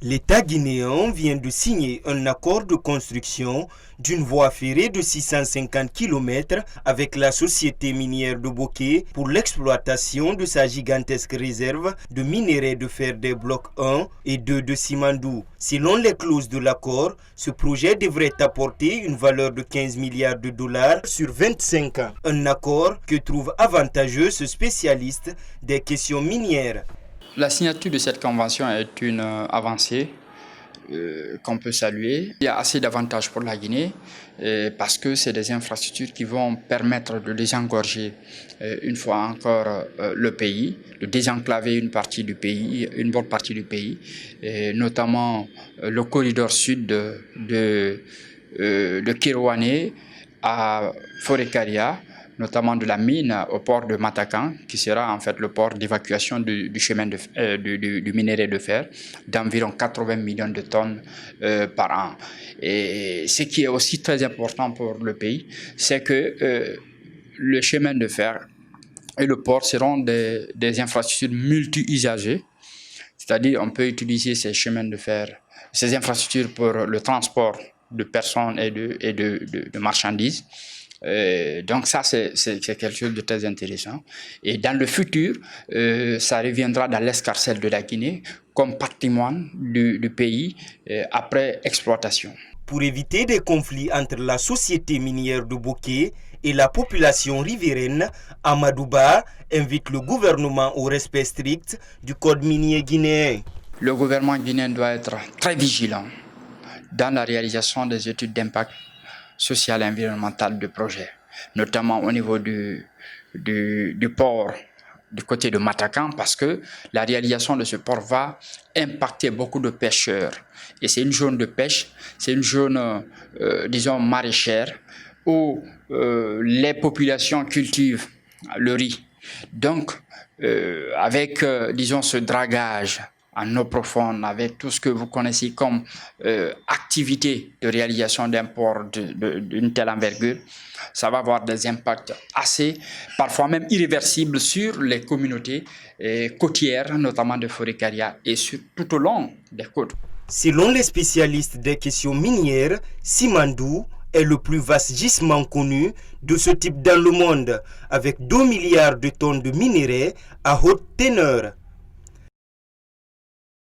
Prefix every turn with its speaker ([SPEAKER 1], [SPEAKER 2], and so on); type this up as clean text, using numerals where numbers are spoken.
[SPEAKER 1] L'État guinéen vient de signer un accord de construction d'une voie ferrée de 650 km avec la société minière de Boké pour l'exploitation de sa gigantesque réserve de minerais de fer des blocs 1 et 2 de Simandou. Selon les clauses de l'accord, ce projet devrait apporter une valeur de 15 milliards de dollars sur 25 ans. Un accord que trouve avantageux ce spécialiste des questions minières.
[SPEAKER 2] La signature de cette convention est une avancée qu'on peut saluer. Il y a assez d'avantages pour la Guinée parce que c'est des infrastructures qui vont permettre de désengorger une fois encore le pays, de désenclaver une partie du pays, une bonne partie du pays, et notamment le corridor sud de Kiroané à Forêt-Karia, notamment de la mine au port de Matakan, qui sera en fait le port d'évacuation du chemin du minerai de fer, d'environ 80 millions de tonnes par an. Et ce qui est aussi très important pour le pays, c'est que le chemin de fer et le port seront des infrastructures multi-usagées, c'est-à-dire on peut utiliser ces chemins de fer, ces infrastructures pour le transport de personnes et de marchandises. Donc ça, c'est quelque chose de très intéressant. Et dans le futur, ça reviendra dans l'escarcelle de la Guinée comme patrimoine du pays après exploitation.
[SPEAKER 1] Pour éviter des conflits entre la société minière de Boké et la population riveraine, Amadou Ba invite le gouvernement au respect strict du code minier guinéen.
[SPEAKER 2] Le gouvernement guinéen doit être très vigilant dans la réalisation des études d'impact social et environnemental du projet, notamment au niveau du port du côté de Matakan, parce que la réalisation de ce port va impacter beaucoup de pêcheurs. Et c'est une zone de pêche, c'est une zone, disons, maraîchère, où les populations cultivent le riz. Donc, avec, disons, ce dragage en eau profonde, avec tout ce que vous connaissez comme activité de réalisation d'un port d'une telle envergure, ça va avoir des impacts assez, parfois même irréversibles sur les communautés côtières, notamment de Forêt-Karia et tout au long des côtes.
[SPEAKER 1] Selon les spécialistes des questions minières, Simandou est le plus vaste gisement connu de ce type dans le monde, avec 2 milliards de tonnes de minerais à haute teneur.